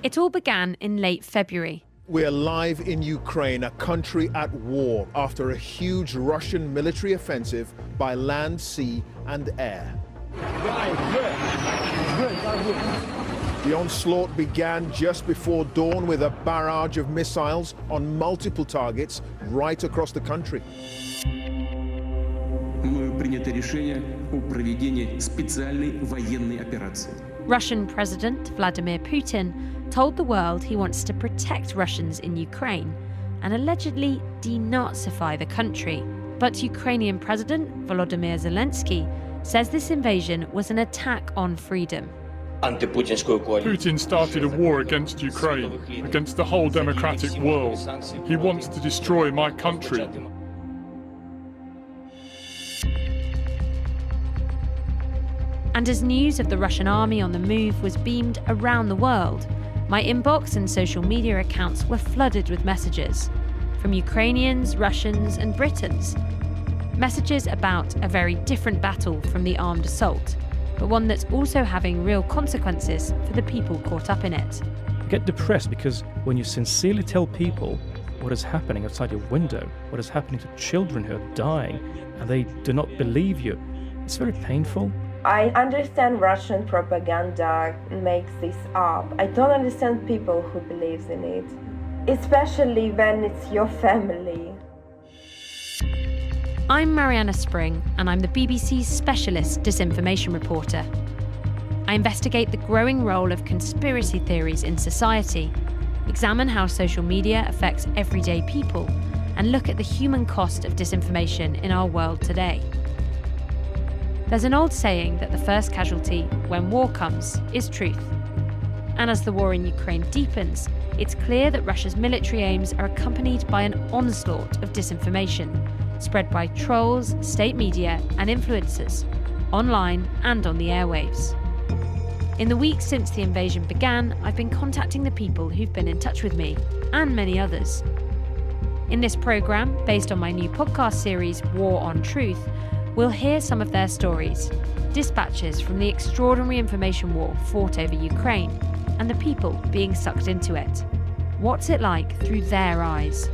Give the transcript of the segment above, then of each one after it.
It all began in late February. We're live in Ukraine, a country at war, after a huge Russian military offensive by land, sea and air. The onslaught began just before dawn with a barrage of missiles on multiple targets right across the country. Russian President Vladimir Putin told the world he wants to protect Russians in Ukraine and allegedly denazify the country. But Ukrainian President Volodymyr Zelensky says this invasion was an attack on freedom. Putin started a war against Ukraine, against the whole democratic world. He wants to destroy my country. And as news of the Russian army on the move was beamed around the world, my inbox and social media accounts were flooded with messages from Ukrainians, Russians and Britons. Messages about a very different battle from the armed assault, but one that's also having real consequences for the people caught up in it. I get depressed because when you sincerely tell people what is happening outside your window, what is happening to children who are dying, and they do not believe you, it's very painful. I understand Russian propaganda makes this up. I don't understand people who believes in it, especially when it's your family. I'm Marianna Spring, and I'm the BBC's specialist disinformation reporter. I investigate the growing role of conspiracy theories in society, examine how social media affects everyday people, and look at the human cost of disinformation in our world today. There's an old saying that the first casualty when war comes is truth. And as the war in Ukraine deepens, it's clear that Russia's military aims are accompanied by an onslaught of disinformation, spread by trolls, state media and influencers, online and on the airwaves. In the weeks since the invasion began, I've been contacting the people who've been in touch with me, and many others. In this programme, based on my new podcast series, War on Truth, we'll hear some of their stories, dispatches from the extraordinary information war fought over Ukraine, and the people being sucked into it. What's it like through their eyes?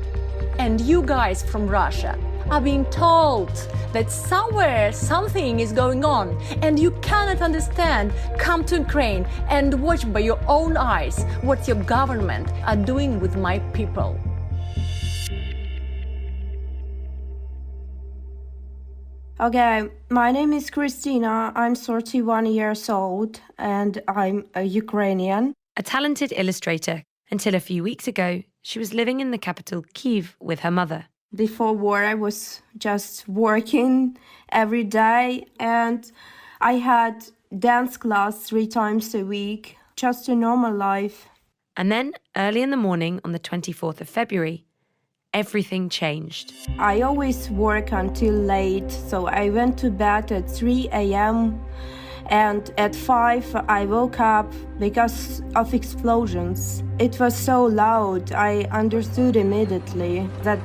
And you guys from Russia are being told that somewhere something is going on and you cannot understand. Come to Ukraine and watch by your own eyes what your government are doing with my people. Okay, my name is Christina. I'm 31 years old and I'm a Ukrainian. A talented illustrator. Until a few weeks ago, she was living in the capital Kyiv with her mother. Before war, I was just working every day and I had dance class 3 times a week, just a normal life. And then, early in the morning on the 24th of February, everything changed. I always work until late, so I went to bed at 3 a.m. and at 5 I woke up because of explosions. It was so loud, I understood immediately that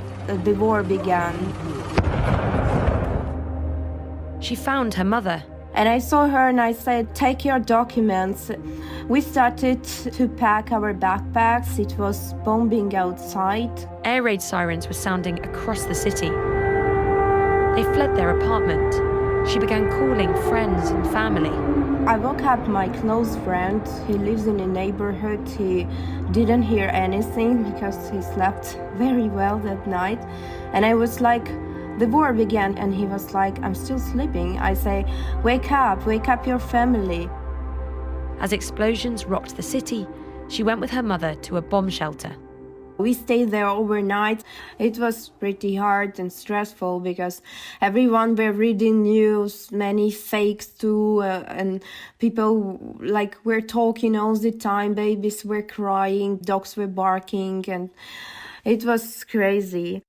the war began. She found her mother. And I saw her and I said, take your documents. We started to pack our backpacks. It was bombing outside. Air raid sirens were sounding across the city. They fled their apartment. She began calling friends and family. I woke up my close friend. He lives in a neighborhood. He didn't hear anything because he slept very well that night. And I was like, the war began, and he was like, I'm still sleeping. I say, wake up your family. As explosions rocked the city, she went with her mother to a bomb shelter. We stayed there overnight. It was pretty hard and stressful because everyone were reading news, many fakes too, and people were talking all the time. Babies were crying, dogs were barking, and it was crazy.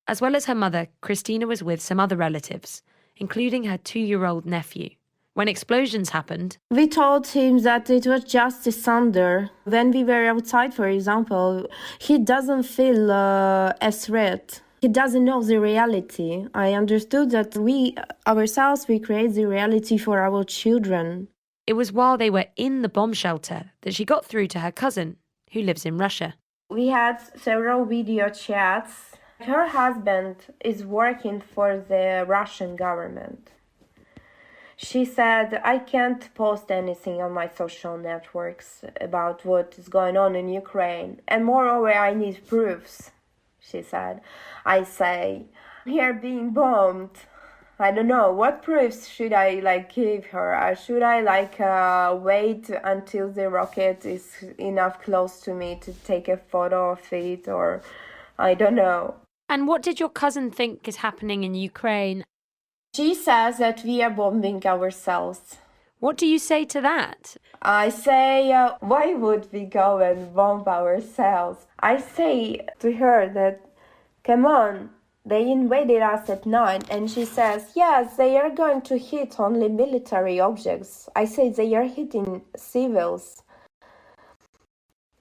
As well as her mother, Christina was with some other relatives, including her 2-year-old nephew. When explosions happened, we told him that it was just a thunder. When we were outside, for example, he doesn't feel a threat. He doesn't know the reality. I understood that we ourselves create the reality for our children. It was while they were in the bomb shelter that she got through to her cousin, who lives in Russia. We had several video chats. Her husband is working for the Russian government. She said, I can't post anything on my social networks about what is going on in Ukraine. And moreover, I need proofs, she said. I say, we are being bombed. I don't know, what proofs should I give her? Should I wait until the rocket is enough close to me to take a photo of it, or I don't know. And what did your cousin think is happening in Ukraine? She says that we are bombing ourselves. What do you say to that? I say, why would we go and bomb ourselves? I say to her that, come on, they invaded us at night, and she says, yes, they are going to hit only military objects. I say they are hitting civils.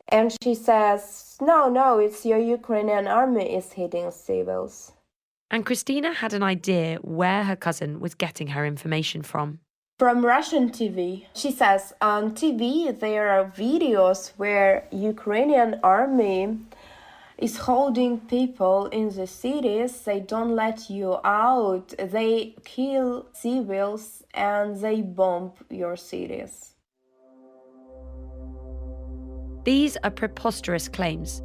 And she says, no, it's your Ukrainian army is hitting civils. And Christina had an idea where her cousin was getting her information from. From Russian TV. She says, on TV there are videos where Ukrainian army is holding people in the cities. They don't let you out. They kill civils and they bomb your cities. These are preposterous claims.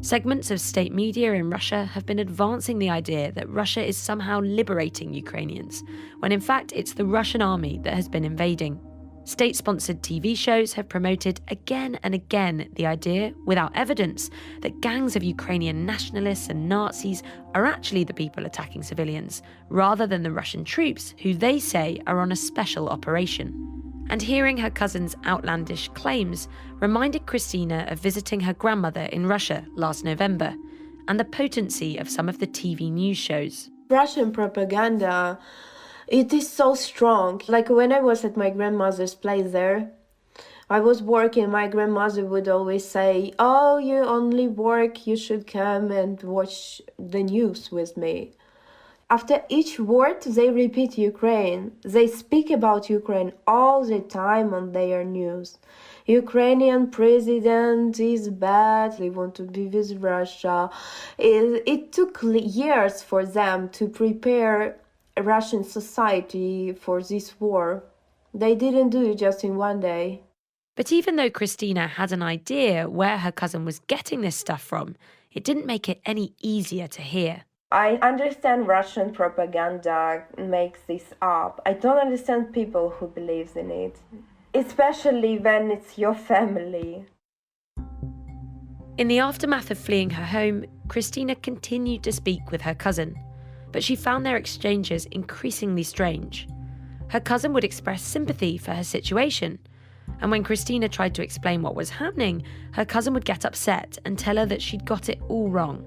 Segments of state media in Russia have been advancing the idea that Russia is somehow liberating Ukrainians, when in fact it's the Russian army that has been invading. State-sponsored TV shows have promoted again and again the idea, without evidence, that gangs of Ukrainian nationalists and Nazis are actually the people attacking civilians, rather than the Russian troops, who they say are on a special operation. And hearing her cousin's outlandish claims reminded Christina of visiting her grandmother in Russia last November, and the potency of some of the TV news shows. Russian propaganda, it is so strong. Like when I was at my grandmother's place there, I was working, my grandmother would always say, oh, you only work, you should come and watch the news with me. After each word, they repeat Ukraine. They speak about Ukraine all the time on their news. Ukrainian president is bad, they want to be with Russia. It took years for them to prepare Russian society for this war. They didn't do it just in one day. But even though Christina had an idea where her cousin was getting this stuff from, it didn't make it any easier to hear. I understand Russian propaganda makes this up. I don't understand people who believe in it, especially when it's your family. In the aftermath of fleeing her home, Christina continued to speak with her cousin, but she found their exchanges increasingly strange. Her cousin would express sympathy for her situation, and when Christina tried to explain what was happening, her cousin would get upset and tell her that she'd got it all wrong.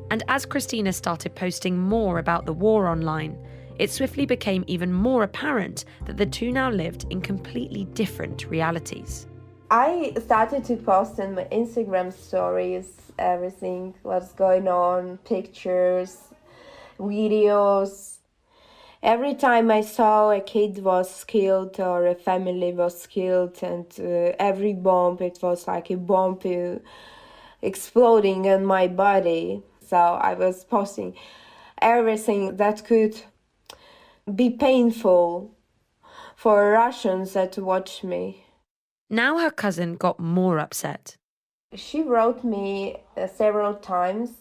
And as Christina started posting more about the war online, it swiftly became even more apparent that the two now lived in completely different realities. I started to post in my Instagram stories everything, what's going on, pictures, videos. Every time I saw a kid was killed or a family was killed, and every bomb, it was like a bomb exploding in my body. So I was posting everything that could be painful for Russians that watch me. Now her cousin got more upset. She wrote me several times,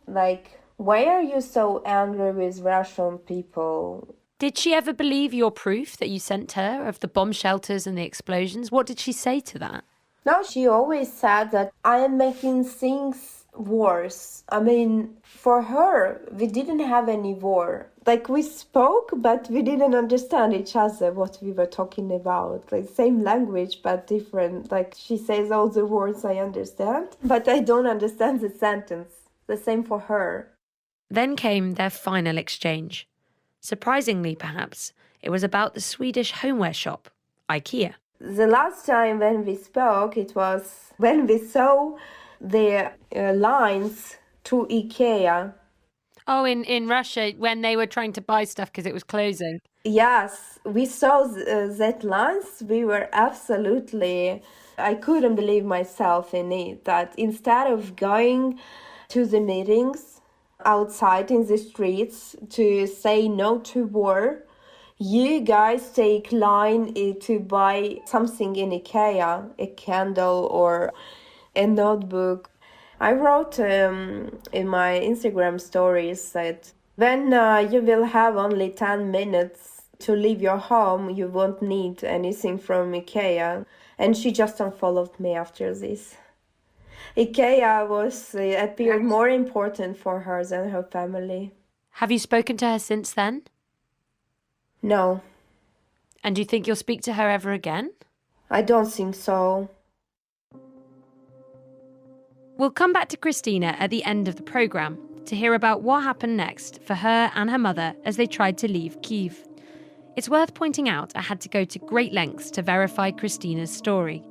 like, why are you so angry with Russian people? Did she ever believe your proof that you sent her of the bomb shelters and the explosions? What did she say to that? No, she always said that I am making things worse. I mean, for her, we didn't have any war. Like, we spoke, but we didn't understand each other, what we were talking about. Like, same language, but different. Like, she says all the words I understand, but I don't understand the sentence. The same for her. Then came their final exchange. Surprisingly, perhaps, it was about the Swedish homeware shop, IKEA. The last time when we spoke, it was when we saw the lines to IKEA. Oh, in Russia, when they were trying to buy stuff because it was closing. Yes, we saw that lines. We were absolutely, I couldn't believe myself in it, that instead of going to the meetings outside in the streets to say no to war, you guys take line to buy something in IKEA, a candle or a notebook. I wrote in my Instagram stories that when you will have only 10 minutes to leave your home, you won't need anything from IKEA. And she just unfollowed me after this. IKEA appeared more important for her than her family. Have you spoken to her since then? No. And do you think you'll speak to her ever again? I don't think so. We'll come back to Christina at the end of the programme to hear about what happened next for her and her mother as they tried to leave Kyiv. It's worth pointing out I had to go to great lengths to verify Christina's story.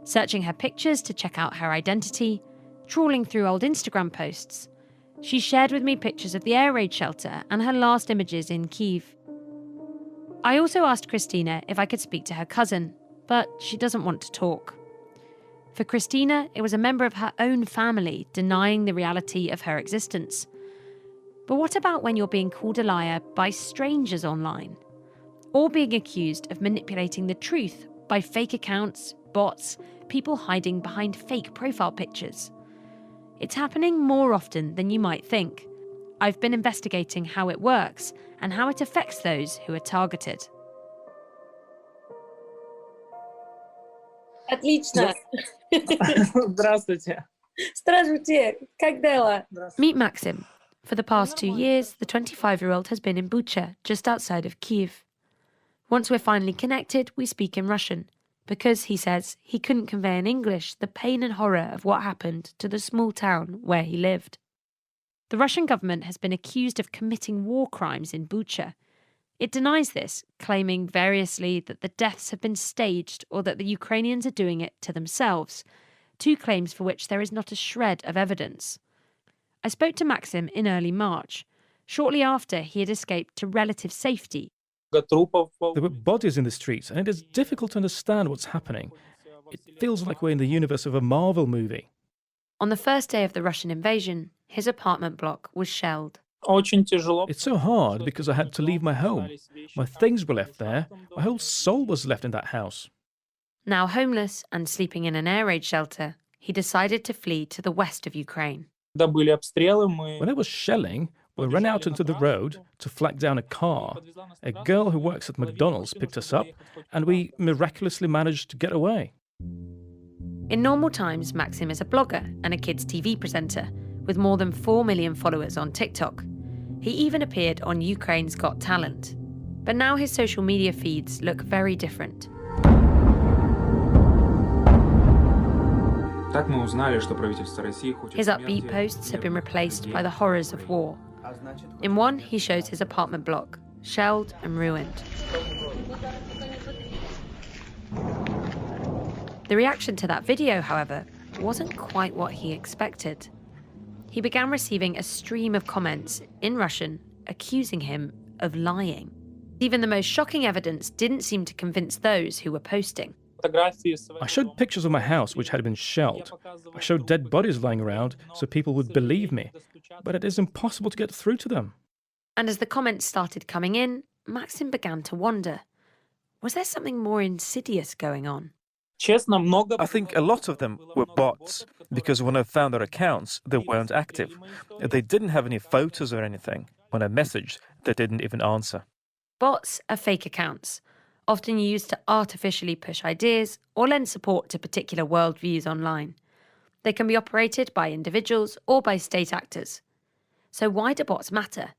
Searching her pictures to check out her identity, trawling through old Instagram posts. She shared with me pictures of the air raid shelter and her last images in Kyiv. I also asked Christina if I could speak to her cousin, but she doesn't want to talk. For Christina, it was a member of her own family denying the reality of her existence. But what about when you're being called a liar by strangers online? Or being accused of manipulating the truth by fake accounts, bots, people hiding behind fake profile pictures? It's happening more often than you might think. I've been investigating how it works and how it affects those who are targeted. Отлично. Здравствуйте. Здравствуйте. Как дела? Meet Maxim. For the past 2 years, the 25-year-old has been in Bucha, just outside of Kyiv. Once we're finally connected, we speak in Russian, because, he says, he couldn't convey in English the pain and horror of what happened to the small town where he lived. The Russian government has been accused of committing war crimes in Bucha. It denies this, claiming variously that the deaths have been staged or that the Ukrainians are doing it to themselves, two claims for which there is not a shred of evidence. I spoke to Maxim in early March, shortly after he had escaped to relative safety. There were bodies in the streets, and it is difficult to understand what's happening. It feels like we're in the universe of a Marvel movie. On the first day of the Russian invasion, his apartment block was shelled. It's so hard because I had to leave my home. My things were left there. My whole soul was left in that house. Now homeless and sleeping in an air raid shelter, he decided to flee to the west of Ukraine. When there was shelling, we ran out into the road to flag down a car. A girl who works at McDonald's picked us up, and we miraculously managed to get away. In normal times, Maxim is a blogger and a kids' TV presenter, with more than 4 million followers on TikTok. He even appeared on Ukraine's Got Talent. But now his social media feeds look very different. His upbeat posts have been replaced by the horrors of war. In one, he shows his apartment block, shelled and ruined. The reaction to that video, however, wasn't quite what he expected. He began receiving a stream of comments in Russian accusing him of lying. Even the most shocking evidence didn't seem to convince those who were posting. I showed pictures of my house which had been shelled. I showed dead bodies lying around so people would believe me, but it is impossible to get through to them. And as the comments started coming in, Maxim began to wonder, was there something more insidious going on? I think a lot of them were bots, because when I found their accounts, they weren't active. They didn't have any photos or anything. When I messaged, they didn't even answer. Bots are fake accounts, often used to artificially push ideas or lend support to particular worldviews online. They can be operated by individuals or by state actors. So why do bots matter?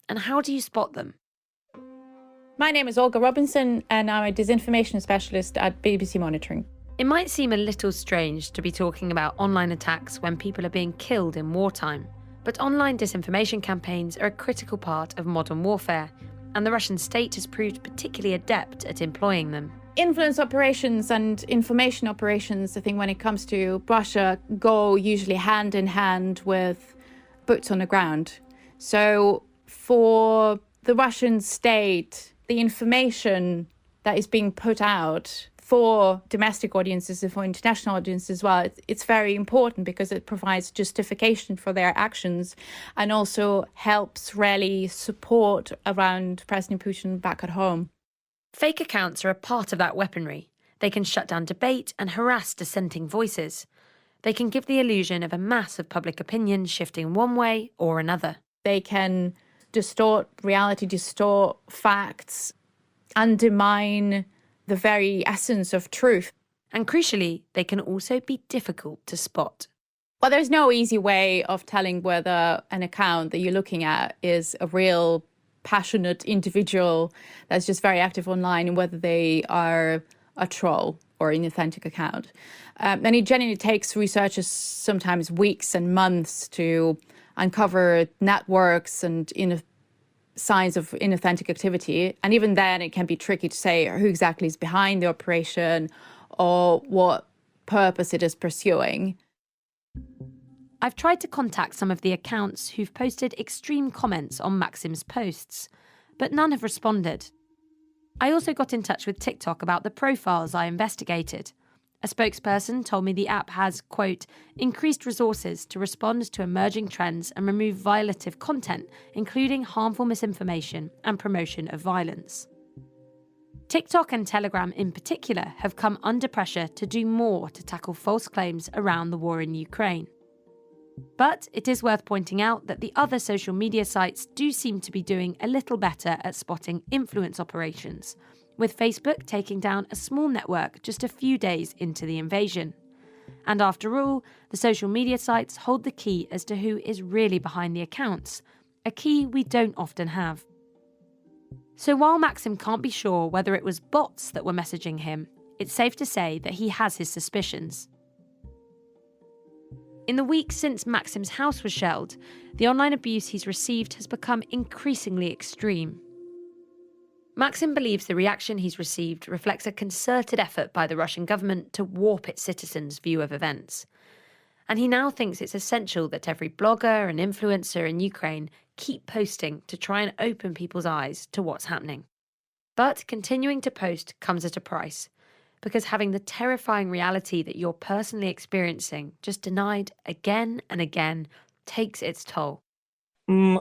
And how do you spot them? My name is Olga Robinson, and I'm a disinformation specialist at BBC Monitoring. It might seem a little strange to be talking about online attacks when people are being killed in wartime, but online disinformation campaigns are a critical part of modern warfare, and the Russian state has proved particularly adept at employing them. Influence operations and information operations, I think when it comes to Russia, go usually hand in hand with boots on the ground. So for the Russian state, the information that is being put out for domestic audiences and for international audiences as well, it's very important because it provides justification for their actions and also helps rally support around President Putin back at home. Fake accounts are a part of that weaponry. They can shut down debate and harass dissenting voices. They can give the illusion of a mass of public opinion shifting one way or another. They can distort reality, distort facts, undermine the very essence of truth. And crucially, they can also be difficult to spot. Well, there's no easy way of telling whether an account that you're looking at is a real passionate individual that's just very active online and whether they are a troll or an authentic account. And it genuinely takes researchers sometimes weeks and months to uncover networks and signs of inauthentic activity. And even then, it can be tricky to say who exactly is behind the operation or what purpose it is pursuing. I've tried to contact some of the accounts who've posted extreme comments on Maxim's posts, but none have responded. I also got in touch with TikTok about the profiles I investigated. A spokesperson told me the app has, quote, increased resources to respond to emerging trends and remove violative content, including harmful misinformation and promotion of violence. TikTok and Telegram in particular have come under pressure to do more to tackle false claims around the war in Ukraine. But it is worth pointing out that the other social media sites do seem to be doing a little better at spotting influence operations, with Facebook taking down a small network just a few days into the invasion. And after all, the social media sites hold the key as to who is really behind the accounts, a key we don't often have. So while Maxim can't be sure whether it was bots that were messaging him, it's safe to say that he has his suspicions. In the weeks since Maxim's house was shelled, the online abuse he's received has become increasingly extreme. Maxim believes the reaction he's received reflects a concerted effort by the Russian government to warp its citizens' view of events. And he now thinks it's essential that every blogger and influencer in Ukraine keep posting to try and open people's eyes to what's happening. But continuing to post comes at a price, because having the terrifying reality that you're personally experiencing just denied again and again takes its toll. I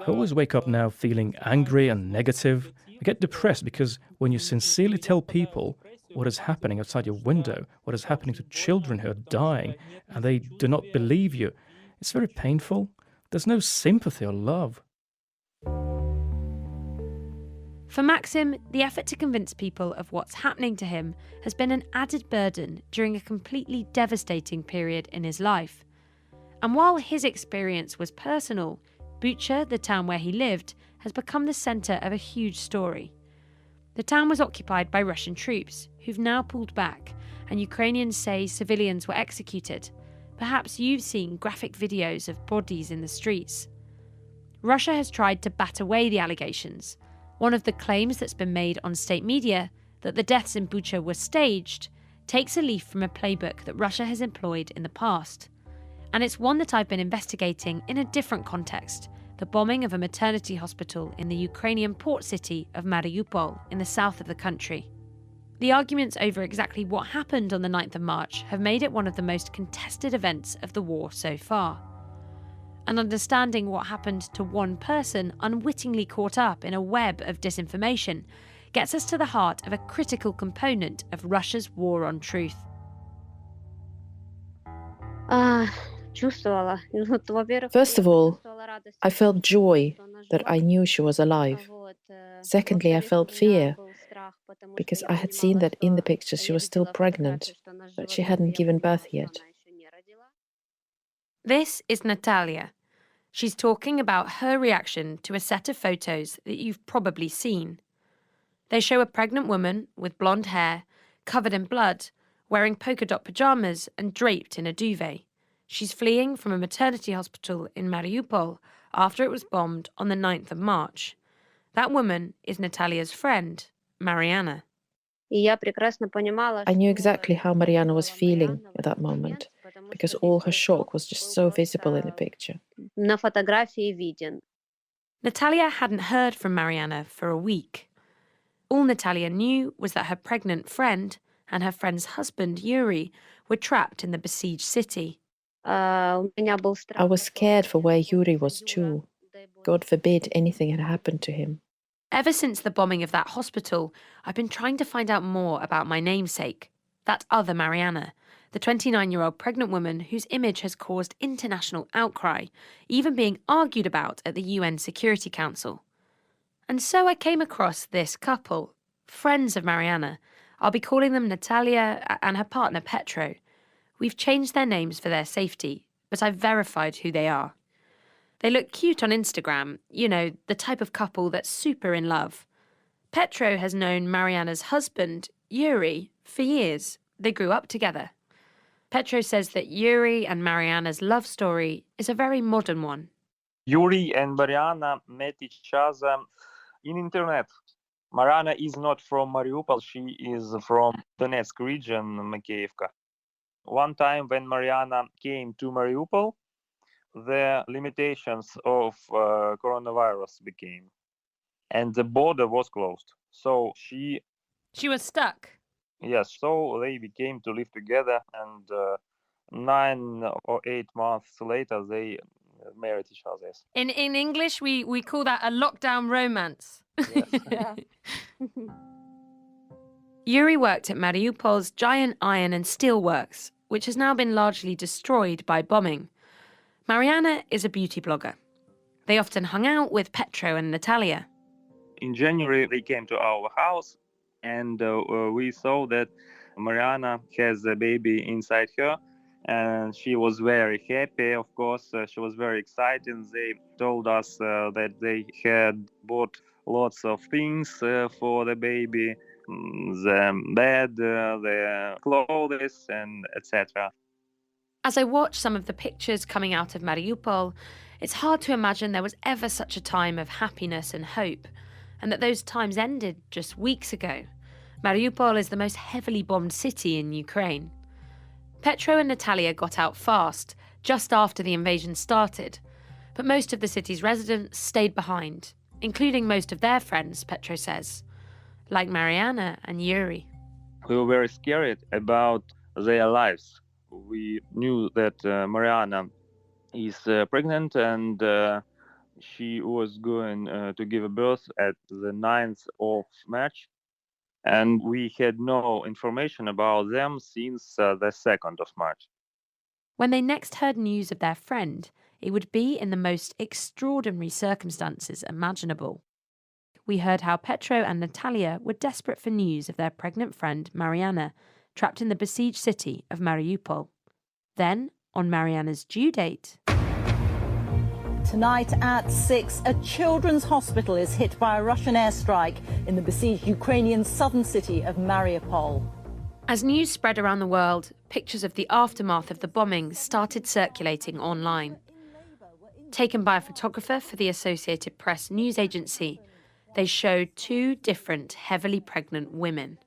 always wake up now feeling angry and negative. I get depressed because when you sincerely tell people what is happening outside your window, what is happening to children who are dying, and they do not believe you, it's very painful. There's no sympathy or love. For Maxim, the effort to convince people of what's happening to him has been an added burden during a completely devastating period in his life. And while his experience was personal, Bucha, the town where he lived, has become the centre of a huge story. The town was occupied by Russian troops, who've now pulled back, and Ukrainians say civilians were executed. Perhaps you've seen graphic videos of bodies in the streets. Russia has tried to bat away the allegations. One of the claims that's been made on state media, that the deaths in Bucha were staged, takes a leaf from a playbook that Russia has employed in the past. And it's one that I've been investigating in a different context, the bombing of a maternity hospital in the Ukrainian port city of Mariupol in the south of the country. The arguments over exactly what happened on the 9th of March have made it one of the most contested events of the war so far. And understanding what happened to one person unwittingly caught up in a web of disinformation gets us to the heart of a critical component of Russia's war on truth. First of all, I felt joy that I knew she was alive. Secondly, I felt fear because I had seen that in the pictures she was still pregnant, but she hadn't given birth yet. This is Natalia. She's talking about her reaction to a set of photos that you've probably seen. They show a pregnant woman with blonde hair, covered in blood, wearing polka dot pajamas and draped in a duvet. She's fleeing from a maternity hospital in Mariupol after it was bombed on the 9th of March. That woman is Natalia's friend, Marianna. I knew exactly how Marianna was feeling at that moment, because all her shock was just so visible in the picture. Natalia hadn't heard from Marianna for a week. All Natalia knew was that her pregnant friend and her friend's husband, Yuri, were trapped in the besieged city. I was scared for where Yuri was too. God forbid anything had happened to him. Ever since the bombing of that hospital, I've been trying to find out more about my namesake, that other Marianna, the 29-year-old pregnant woman whose image has caused international outcry, even being argued about at the UN Security Council. And so I came across this couple, friends of Marianna. I'll be calling them Natalia and her partner Petro. We've changed their names for their safety, but I've verified who they are. They look cute on Instagram, you know, the type of couple that's super in love. Petro has known Marianna's husband, Yuri, for years. They grew up together. Petro says that Yuri and Marianna's love story is a very modern one. Yuri and Marianna met each other in internet. Marianna is not from Mariupol, she is from Donetsk region, Makeyevka. One time when Marianna came to Mariupol, the limitations of coronavirus became, and the border was closed. So she was stuck. Yes, so they became to live together, and 9 or 8 months later, they married each other. In English, we call that a lockdown romance. Yes. Yuri worked at Mariupol's giant iron and steel works, which has now been largely destroyed by bombing. Marianna is a beauty blogger. They often hung out with Petro and Natalia. In January, they came to our house, and we saw that Marianna has a baby inside her, and she was very happy, of course. She was very excited. They told us that they had bought lots of things for the baby, the bed, the clothes, and etc. As I watch some of the pictures coming out of Mariupol, it's hard to imagine there was ever such a time of happiness and hope, and that those times ended just weeks ago. Mariupol is the most heavily bombed city in Ukraine. Petro and Natalia got out fast, just after the invasion started, but most of the city's residents stayed behind, including most of their friends, Petro says, like Marianna and Yuri. We were very scared about their lives. We knew that Marianna is pregnant, and she was going to give birth at the 9th of March. And we had no information about them since the 2nd of March. When they next heard news of their friend, it would be in the most extraordinary circumstances imaginable. We heard how Petro and Natalia were desperate for news of their pregnant friend Marianna, trapped in the besieged city of Mariupol. Then, on Marianna's due date... Tonight at 6, a children's hospital is hit by a Russian airstrike in the besieged Ukrainian southern city of Mariupol. As news spread around the world, pictures of the aftermath of the bombing started circulating online. Taken by a photographer for the Associated Press news agency, they showed 2 different heavily pregnant women.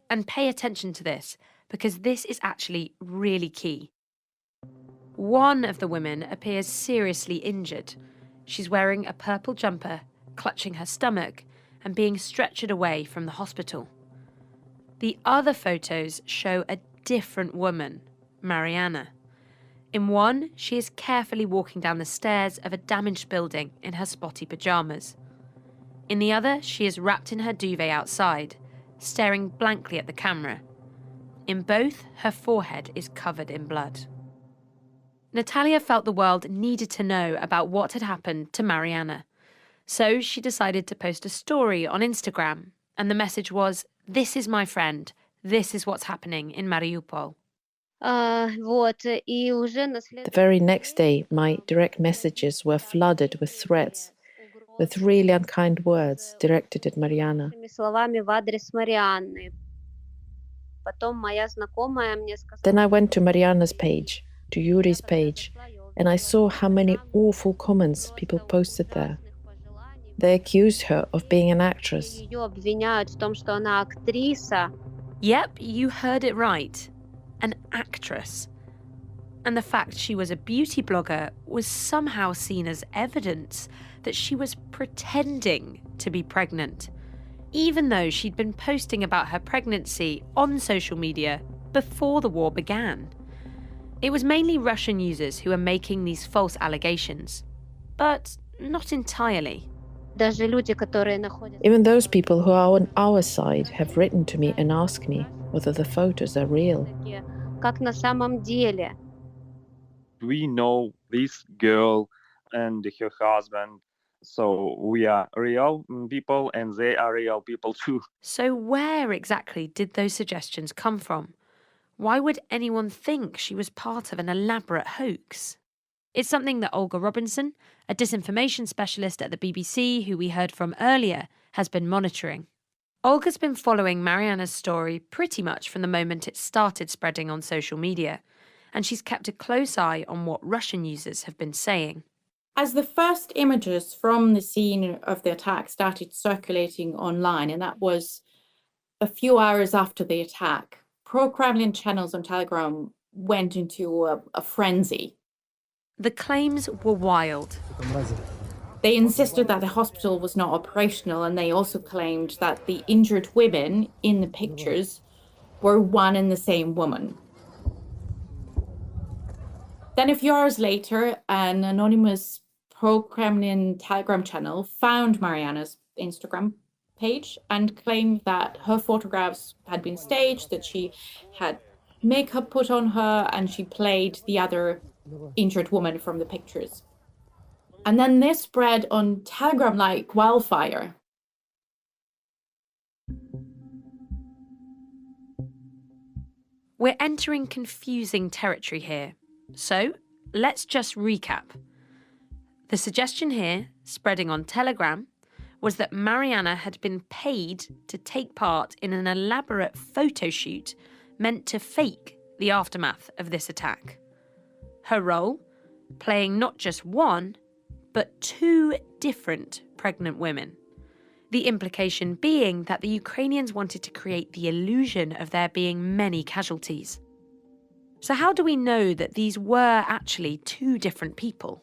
And pay attention to this, because this is actually really key. One of the women appears seriously injured. She's wearing a purple jumper, clutching her stomach, and being stretchered away from the hospital. The other photos show a different woman, Marianna. In one, she is carefully walking down the stairs of a damaged building in her spotty pajamas. In the other, she is wrapped in her duvet outside, staring blankly at the camera. In both, her forehead is covered in blood. Natalia felt the world needed to know about what had happened to Marianna. So she decided to post a story on Instagram, and the message was, "This is my friend. This is what's happening in Mariupol." The very next day, my direct messages were flooded with threats, with really unkind words directed at Marianna. Then I went to Marianna's page, to Yuri's page, and I saw how many awful comments people posted there. They accused her of being an actress. Yep, you heard it right. An actress. And the fact she was a beauty blogger was somehow seen as evidence that she was pretending to be pregnant, even though she'd been posting about her pregnancy on social media before the war began. It was mainly Russian users who were making these false allegations, but not entirely. Even those people who are on our side have written to me and asked me whether the photos are real. We know this girl and her husband, so we are real people and they are real people too. So where exactly did those suggestions come from? Why would anyone think she was part of an elaborate hoax? It's something that Olga Robinson, a disinformation specialist at the BBC who we heard from earlier, has been monitoring. Olga's been following Marianna's story pretty much from the moment it started spreading on social media, and she's kept a close eye on what Russian users have been saying. As the first images from the scene of the attack started circulating online, and that was a few hours after the attack, pro-Kremlin channels on Telegram went into a frenzy. The claims were wild. They insisted that the hospital was not operational, and they also claimed that the injured women in the pictures were one and the same woman. Then a few hours later, an anonymous pro-Kremlin Telegram channel found Marianna's Instagram page and claimed that her photographs had been staged, that she had makeup put on her, and she played the other injured woman from the pictures. And then this spread on Telegram like wildfire. We're entering confusing territory here, so let's just recap. The suggestion here, spreading on Telegram, was that Marianna had been paid to take part in an elaborate photo shoot meant to fake the aftermath of this attack. Her role, playing not just one, but two different pregnant women. The implication being that the Ukrainians wanted to create the illusion of there being many casualties. So how do we know that these were actually two different people?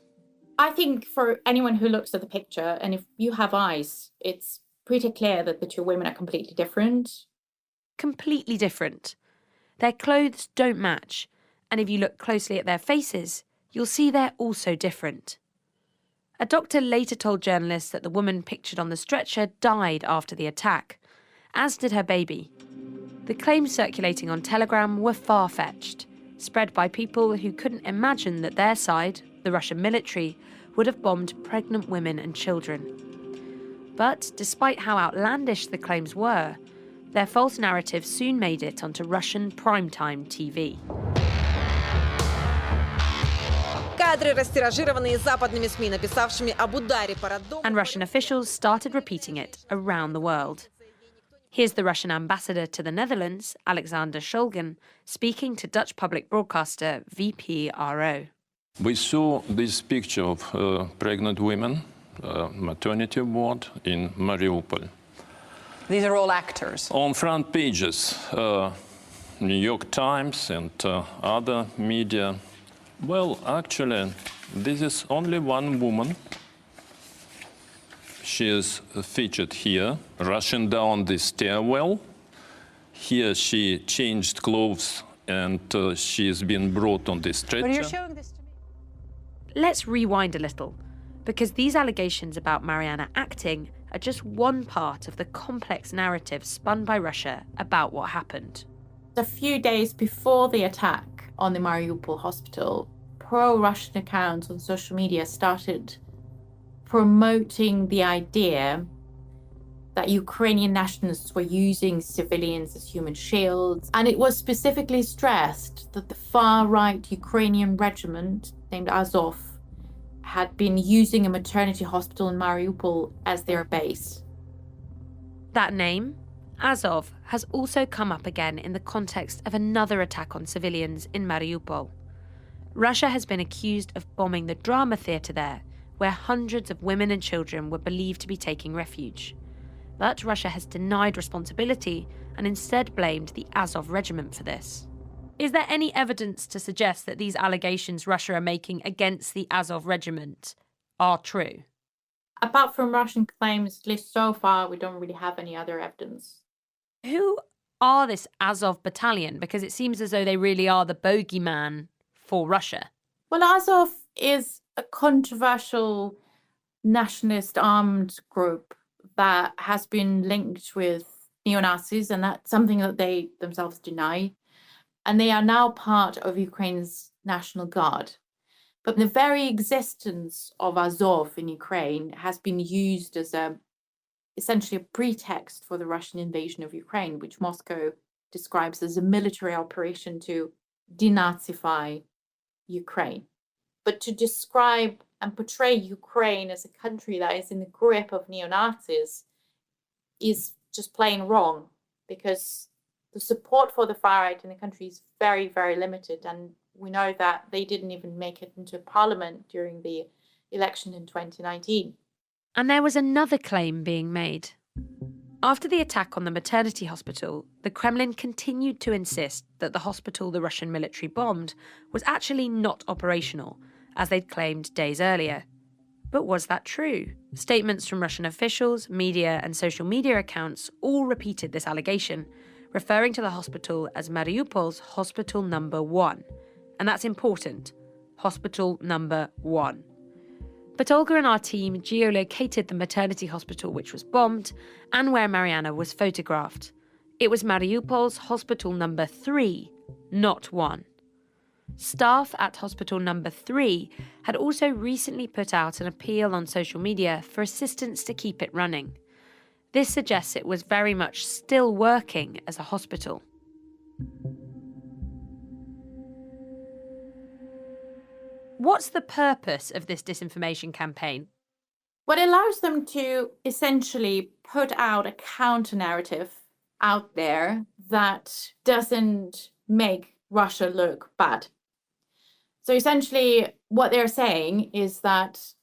I think for anyone who looks at the picture, and if you have eyes, it's pretty clear that the two women are completely different. Completely different. Their clothes don't match, and if you look closely at their faces, you'll see they're also different. A doctor later told journalists that the woman pictured on the stretcher died after the attack, as did her baby. The claims circulating on Telegram were far-fetched, spread by people who couldn't imagine that their side, the Russian military, would have bombed pregnant women and children. But despite how outlandish the claims were, their false narrative soon made it onto Russian primetime TV. And Russian officials started repeating it around the world. Here's the Russian ambassador to the Netherlands, Alexander Shulgin, speaking to Dutch public broadcaster VPRO. We saw this picture of pregnant women, maternity ward in Mariupol. These are all actors. On front pages, New York Times and other media. Well, actually, this is only one woman. She is featured here, rushing down the stairwell. Here she changed clothes and she is being brought on the stretcher. But you're showing this to me. Let's rewind a little, because these allegations about Marianna acting are just one part of the complex narrative spun by Russia about what happened. A few days before the attack on the Mariupol hospital, pro-Russian accounts on social media started promoting the idea that Ukrainian nationalists were using civilians as human shields. And it was specifically stressed that the far-right Ukrainian regiment named Azov had been using a maternity hospital in Mariupol as their base. That name, Azov, has also come up again in the context of another attack on civilians in Mariupol. Russia has been accused of bombing the drama theatre there, where hundreds of women and children were believed to be taking refuge. But Russia has denied responsibility and instead blamed the Azov regiment for this. Is there any evidence to suggest that these allegations Russia are making against the Azov regiment are true? Apart from Russian claims, at least so far, we don't really have any other evidence. Who are this Azov battalion? Because it seems as though they really are the bogeyman for Russia. Well, Azov is a controversial nationalist armed group that has been linked with neo-Nazis, and that's something that they themselves deny. And they are now part of Ukraine's National Guard. But the very existence of Azov in Ukraine has been used as essentially a pretext for the Russian invasion of Ukraine, which Moscow describes as a military operation to denazify Ukraine. But to describe and portray Ukraine as a country that is in the grip of neo-Nazis is just plain wrong, because the support for the far-right in the country is very, very limited. And we know that they didn't even make it into parliament during the election in 2019. And there was another claim being made. After the attack on the maternity hospital, the Kremlin continued to insist that the hospital the Russian military bombed was actually not operational, as they'd claimed days earlier. But was that true? Statements from Russian officials, media, and social media accounts all repeated this allegation, referring to the hospital as Mariupol's Hospital Number 1. And that's important. Hospital Number 1. But Olga and our team geolocated the maternity hospital which was bombed and where Marianna was photographed. It was Mariupol's Hospital Number 3, not 1. Staff at Hospital Number 3 had also recently put out an appeal on social media for assistance to keep it running. This suggests it was very much still working as a hospital. What's the purpose of this disinformation campaign? What allows them to essentially put out a counter-narrative out there that doesn't make Russia look bad. So essentially what they're saying is that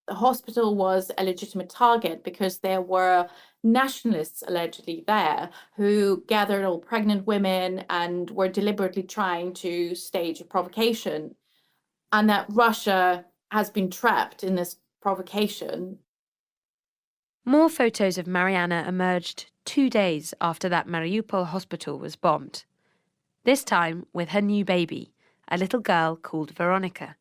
the hospital was a legitimate target because there were nationalists allegedly there who gathered all pregnant women and were deliberately trying to stage a provocation, and that Russia has been trapped in this provocation. More photos of Marianna emerged 2 days after that Mariupol hospital was bombed. This time with her new baby, a little girl called Veronica.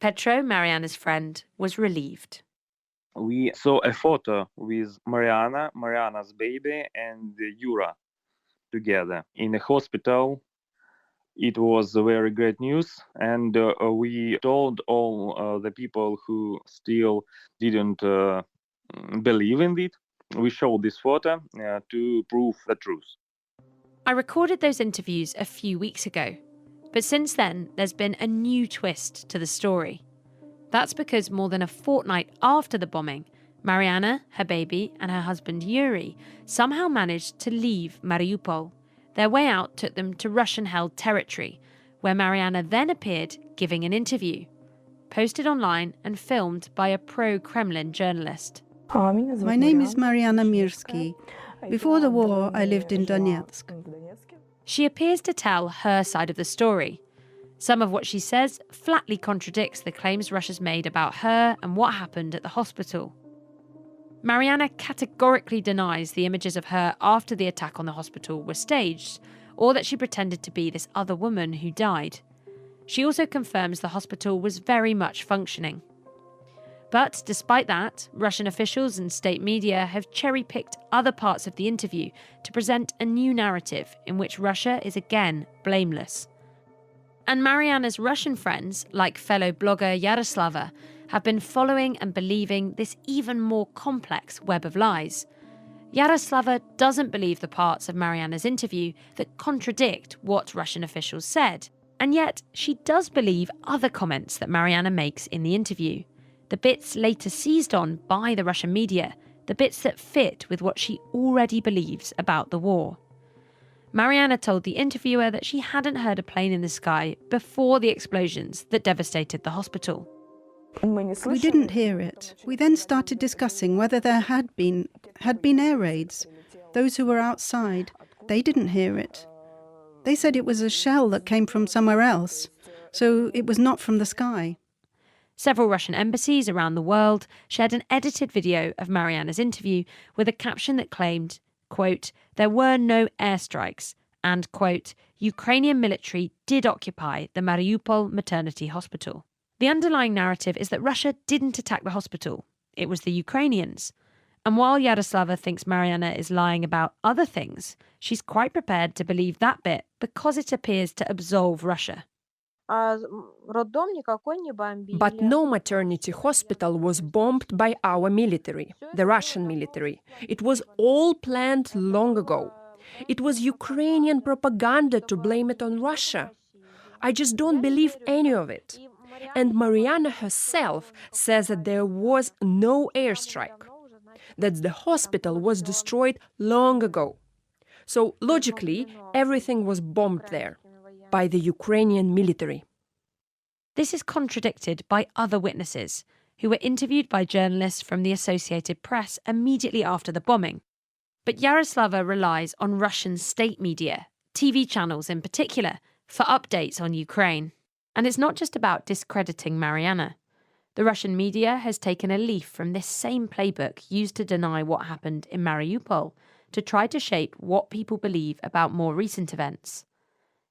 Petro, Marianna's friend, was relieved. We saw a photo with Marianna's baby, and Yura together in a hospital. It was very great news, and we told all the people who still didn't believe in it. We showed this photo to prove the truth. I recorded those interviews a few weeks ago, but since then there's been a new twist to the story. That's because more than a fortnight after the bombing, Marianna, her baby, and her husband Yuri somehow managed to leave Mariupol. Their way out took them to Russian-held territory, where Marianna then appeared giving an interview, posted online and filmed by a pro-Kremlin journalist. My name is Marianna Mirsky. Before the war, I lived in Donetsk. She appears to tell her side of the story. Some of what she says flatly contradicts the claims Russia's made about her and what happened at the hospital. Marianna categorically denies the images of her after the attack on the hospital were staged, or that she pretended to be this other woman who died. She also confirms the hospital was very much functioning. But despite that, Russian officials and state media have cherry-picked other parts of the interview to present a new narrative in which Russia is again blameless. And Marianna's Russian friends, like fellow blogger Yaroslava, have been following and believing this even more complex web of lies. Yaroslava doesn't believe the parts of Marianna's interview that contradict what Russian officials said. And yet, she does believe other comments that Marianna makes in the interview. The bits later seized on by the Russian media, the bits that fit with what she already believes about the war. Marianna told the interviewer that she hadn't heard a plane in the sky before the explosions that devastated the hospital. We didn't hear it. We then started discussing whether there had been air raids. Those who were outside, they didn't hear it. They said it was a shell that came from somewhere else, so it was not from the sky. Several Russian embassies around the world shared an edited video of Marianna's interview with a caption that claimed, quote, there were no airstrikes, and, quote, Ukrainian military did occupy the Mariupol maternity hospital. The underlying narrative is that Russia didn't attack the hospital. It was the Ukrainians. And while Yaroslava thinks Marianna is lying about other things, she's quite prepared to believe that bit because it appears to absolve Russia. But no maternity hospital was bombed by our military, the Russian military. It was all planned long ago. It was Ukrainian propaganda to blame it on Russia. I just don't believe any of it. And Marianna herself says that there was no airstrike, that the hospital was destroyed long ago. So logically, everything was bombed there by the Ukrainian military. This is contradicted by other witnesses who were interviewed by journalists from the Associated Press immediately after the bombing. But Yaroslava relies on Russian state media, TV channels in particular, for updates on Ukraine. And it's not just about discrediting Marianna. The Russian media has taken a leaf from this same playbook used to deny what happened in Mariupol to try to shape what people believe about more recent events.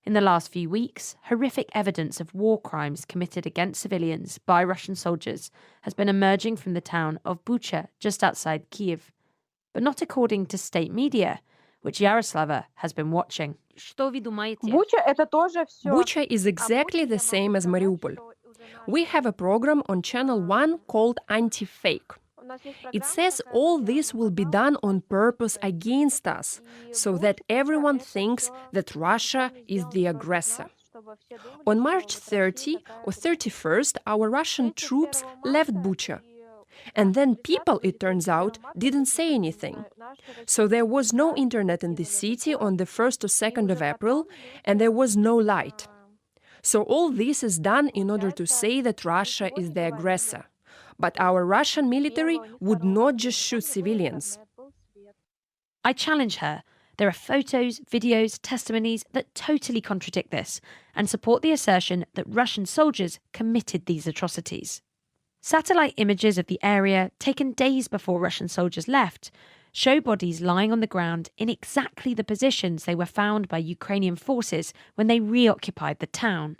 In the last few weeks, horrific evidence of war crimes committed against civilians by Russian soldiers has been emerging from the town of Bucha, just outside Kiev. But not according to state media, which Yaroslava has been watching. Bucha is exactly the same as Mariupol. We have a program on Channel 1 called Anti-Fake. It says all this will be done on purpose against us, so that everyone thinks that Russia is the aggressor. On March 30 or 31st, our Russian troops left Bucha. And then people, it turns out, didn't say anything. So there was no internet in the city on the 1st or 2nd of April, and there was no light. So all this is done in order to say that Russia is the aggressor. But our Russian military would not just shoot civilians. I challenge her. There are photos, videos, testimonies that totally contradict this and support the assertion that Russian soldiers committed these atrocities. Satellite images of the area, taken days before Russian soldiers left, show bodies lying on the ground in exactly the positions they were found by Ukrainian forces when they reoccupied the town.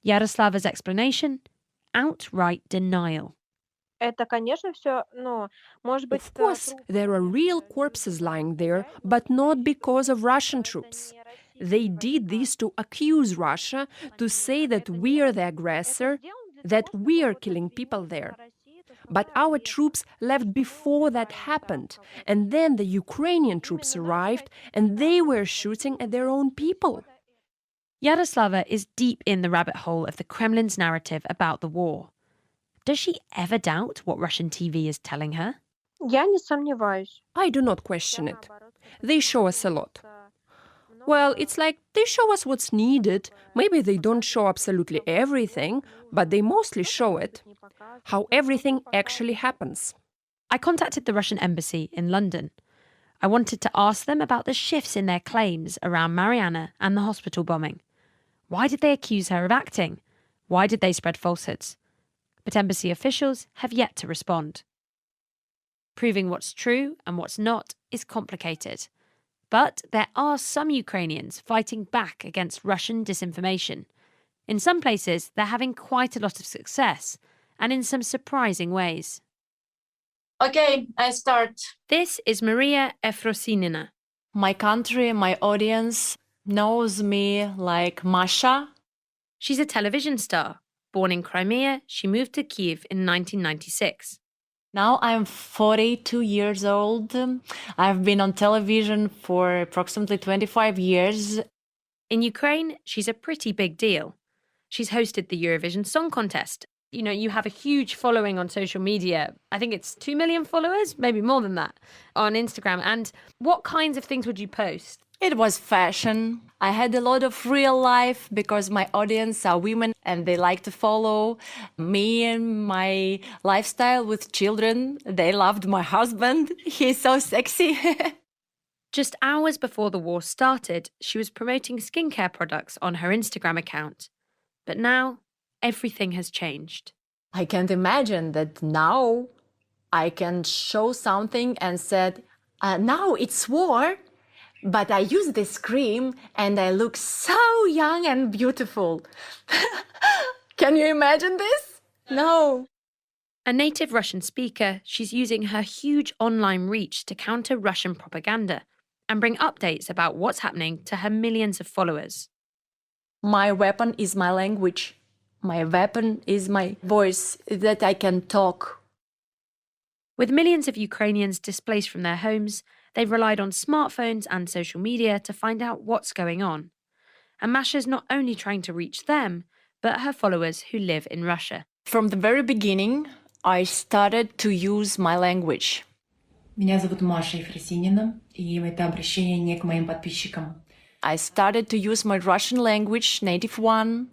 Yaroslava's explanation? Outright denial. Of course, there are real corpses lying there, but not because of Russian troops. They did this to accuse Russia, to say that we are the aggressor, that we are killing people there. But our troops left before that happened, and then the Ukrainian troops arrived, and they were shooting at their own people. Yaroslava is deep in the rabbit hole of the Kremlin's narrative about the war. Does she ever doubt what Russian TV is telling her? I do not question it. They show us a lot. Well, it's like they show us what's needed. Maybe they don't show absolutely everything, but they mostly show it. How everything actually happens. I contacted the Russian embassy in London. I wanted to ask them about the shifts in their claims around Marianna and the hospital bombing. Why did they accuse her of acting? Why did they spread falsehoods? But embassy officials have yet to respond. Proving what's true and what's not is complicated. But there are some Ukrainians fighting back against Russian disinformation. In some places, they're having quite a lot of success, and in some surprising ways. Okay, I start. This is Marianna Efrosinina. My country, my audience knows me like Masha. She's a television star. Born in Crimea, she moved to Kiev in 1996. Now I'm 42 years old. I've been on television for approximately 25 years. In Ukraine, she's a pretty big deal. She's hosted the Eurovision Song Contest. You know, you have a huge following on social media. I think it's 2 million followers, maybe more than that, on Instagram. And what kinds of things would you post? It was fashion. I had a lot of real life because my audience are women and they like to follow me and my lifestyle with children. They loved my husband. He's so sexy. Just hours before the war started, she was promoting skincare products on her Instagram account. But now, everything has changed. I can't imagine that now I can show something and said, now it's war, but I use this cream and I look so young and beautiful. Can you imagine this? No. A native Russian speaker, she's using her huge online reach to counter Russian propaganda and bring updates about what's happening to her millions of followers. My weapon is my language. My weapon is my voice, that I can talk. With millions of Ukrainians displaced from their homes, they've relied on smartphones and social media to find out what's going on. And Masha's not only trying to reach them, but her followers who live in Russia. From the very beginning, I started to use my language. Меня зовут Маша Ефросинина, и это обращение не к моим подписчикам. I started to use my Russian language, native one,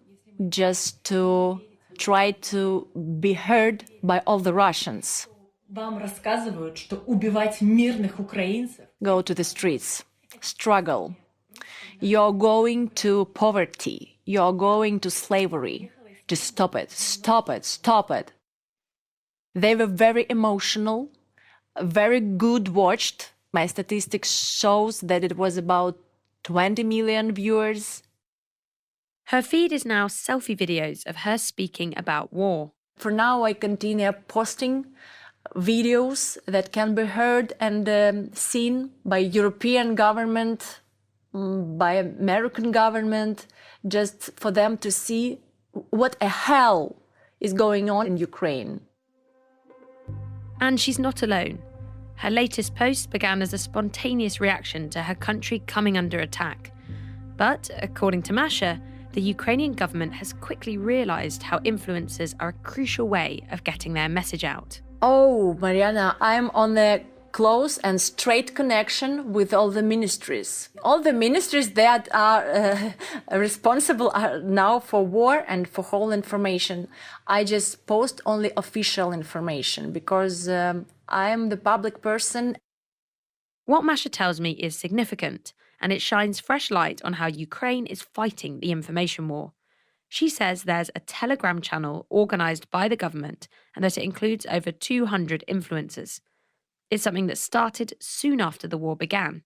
just to try to be heard by all the Russians. Вам рассказывают, что убивать мирных украинцев. Go to the streets, struggle. You're going to poverty. You're going to slavery. Just stop it, stop it, stop it. They were very emotional, very good watched. My statistics shows that it was about 20 million viewers. Her feed is now selfie videos of her speaking about war. For now, I continue posting videos that can be heard and seen by European government, by American government, just for them to see what a hell is going on in Ukraine. And she's not alone. Her latest post began as a spontaneous reaction to her country coming under attack. But, according to Masha, the Ukrainian government has quickly realised how influencers are a crucial way of getting their message out. Oh, Marianna, I'm on a close and straight connection with all the ministries. All the ministries that are responsible now for war and for whole information. I just post only official information because I'm the public person. What Masha tells me is significant, and it shines fresh light on how Ukraine is fighting the information war. She says there's a Telegram channel organised by the government and that it includes over 200 influencers. It's something that started soon after the war began.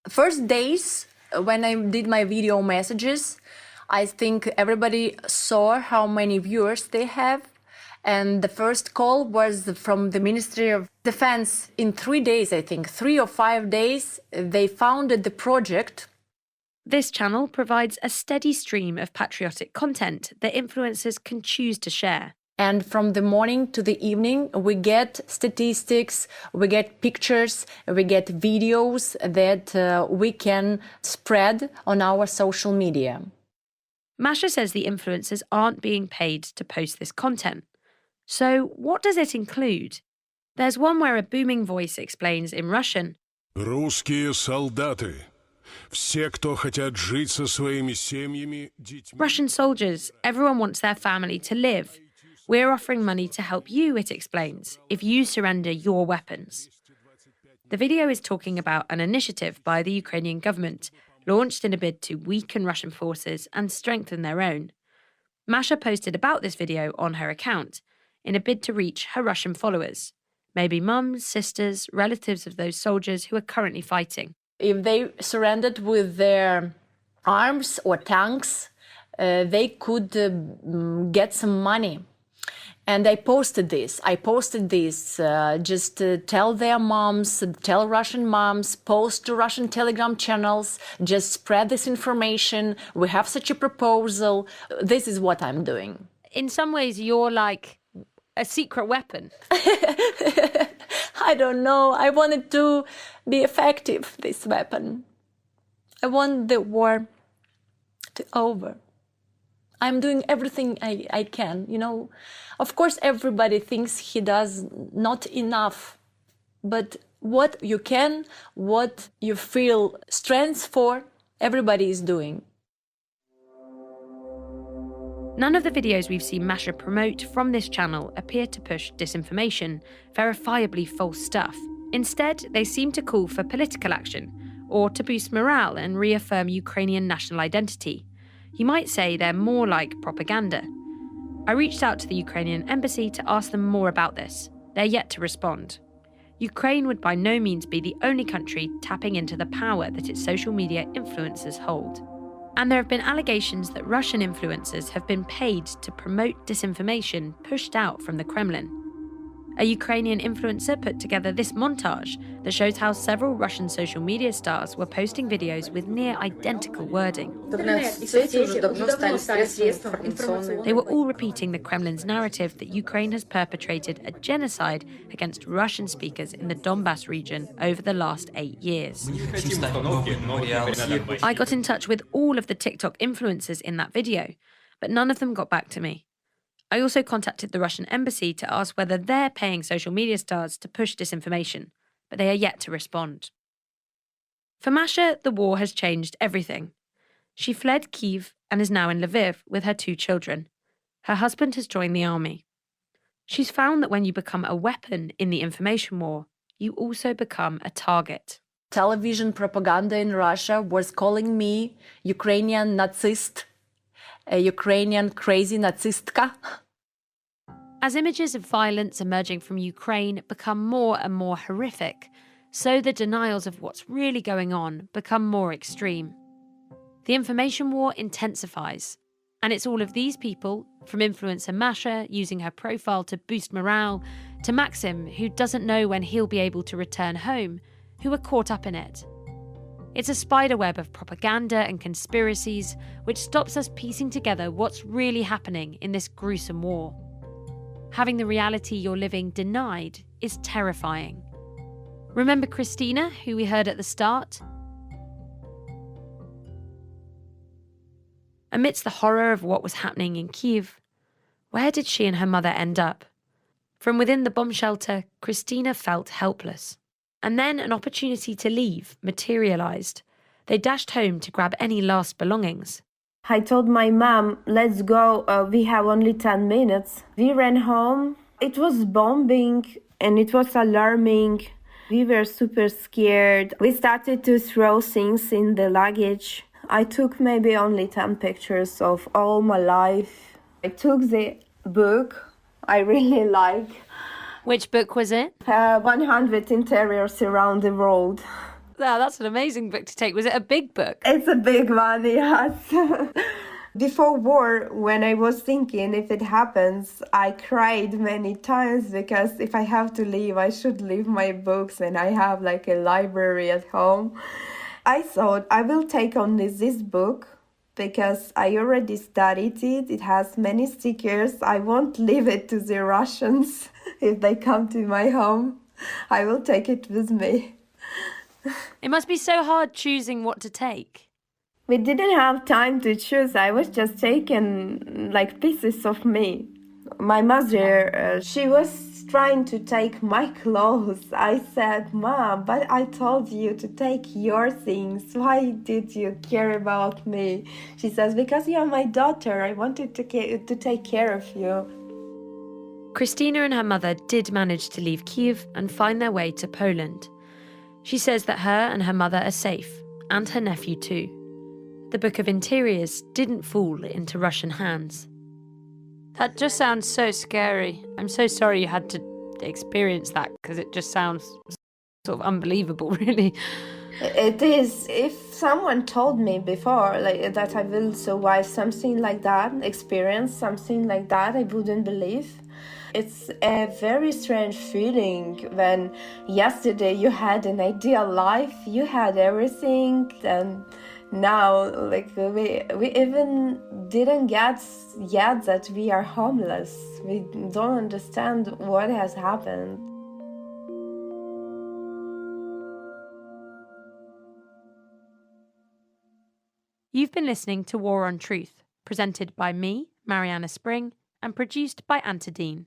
First days, when I did my video messages, I think everybody saw how many viewers they have. And the first call was from the Ministry of Defense. In 3 days, I think, 3 or 5 days, they founded the project. This channel provides a steady stream of patriotic content that influencers can choose to share. And from the morning to the evening, we get statistics, we get pictures, we get videos that we can spread on our social media. Masha says the influencers aren't being paid to post this content. So what does it include? There's one where a booming voice explains in Russian. Русские солдаты. Все, кто хотят жить со своими семьями, детьми. Russian soldiers, everyone wants their family to live. We're offering money to help you, it explains, if you surrender your weapons. The video is talking about an initiative by the Ukrainian government, launched in a bid to weaken Russian forces and strengthen their own. Masha posted about this video on her account, in a bid to reach her Russian followers, maybe mums, sisters, relatives of those soldiers who are currently fighting. If they surrendered with their arms or tanks, they could get some money. And I posted this. Just to tell their moms, tell Russian moms, post to Russian Telegram channels, just spread this information. We have such a proposal. This is what I'm doing. In some ways, you're like a secret weapon. I don't know. I want it to be effective, this weapon. I want the war to over. I'm doing everything I can, you know. Of course, everybody thinks he does not enough. But what you can, what you feel strength for, everybody is doing. None of the videos we've seen Masha promote from this channel appear to push disinformation, verifiably false stuff. Instead, they seem to call for political action, or to boost morale and reaffirm Ukrainian national identity. You might say they're more like propaganda. I reached out to the Ukrainian embassy to ask them more about this. They're yet to respond. Ukraine would by no means be the only country tapping into the power that its social media influencers hold. And there have been allegations that Russian influencers have been paid to promote disinformation pushed out from the Kremlin. A Ukrainian influencer put together this montage that shows how several Russian social media stars were posting videos with near identical wording. They were all repeating the Kremlin's narrative that Ukraine has perpetrated a genocide against Russian speakers in the Donbas region over the last 8 years. I got in touch with all of the TikTok influencers in that video, but none of them got back to me. I also contacted the Russian embassy to ask whether they're paying social media stars to push disinformation, but they are yet to respond. For Masha, the war has changed everything. She fled Kyiv and is now in Lviv with her 2 children. Her husband has joined the army. She's found that when you become a weapon in the information war, you also become a target. Television propaganda in Russia was calling me Ukrainian Nazist, a Ukrainian crazy Nazistka. As images of violence emerging from Ukraine become more and more horrific, so the denials of what's really going on become more extreme. The information war intensifies, and it's all of these people, from influencer Masha using her profile to boost morale, to Maxim, who doesn't know when he'll be able to return home, who are caught up in it. It's a spiderweb of propaganda and conspiracies which stops us piecing together what's really happening in this gruesome war. Having the reality you're living denied is terrifying. Remember Christina, who we heard at the start? Amidst the horror of what was happening in Kyiv, where did she and her mother end up? From within the bomb shelter, Christina felt helpless. And then an opportunity to leave materialized. They dashed home to grab any last belongings. I told my mom, let's go, we have only 10 minutes. We ran home. It was bombing and it was alarming. We were super scared. We started to throw things in the luggage. I took maybe only 10 pictures of all my life. I took the book I really like. Which book was it? 100 Interiors Around the World. Wow, that's an amazing book to take. Was it a big book? It's a big one, yes. Before war, when I was thinking if it happens, I cried many times because if I have to leave, I should leave my books and I have like a library at home. I thought I will take only this book because I already studied it. It has many stickers. I won't leave it to the Russians if they come to my home. I will take it with me. It must be so hard choosing what to take. We didn't have time to choose. I was just taking like pieces of me. My mother, she was trying to take my clothes. I said, Mom, but I told you to take your things. Why did you care about me? She says, because you're my daughter. I wanted to take care of you. Christina and her mother did manage to leave Kyiv and find their way to Poland. She says that her and her mother are safe, and her nephew too. The Book of Interiors didn't fall into Russian hands. That just sounds so scary. I'm so sorry you had to experience that, because it just sounds sort of unbelievable, really. It is. If someone told me before like that I will survive something like that, experience something like that, I wouldn't believe. It's a very strange feeling when yesterday you had an ideal life, you had everything, and now like we even didn't get yet that we are homeless. We don't understand what has happened. You've been listening to War on Truth, presented by me, Marianna Spring, and produced by Adeane.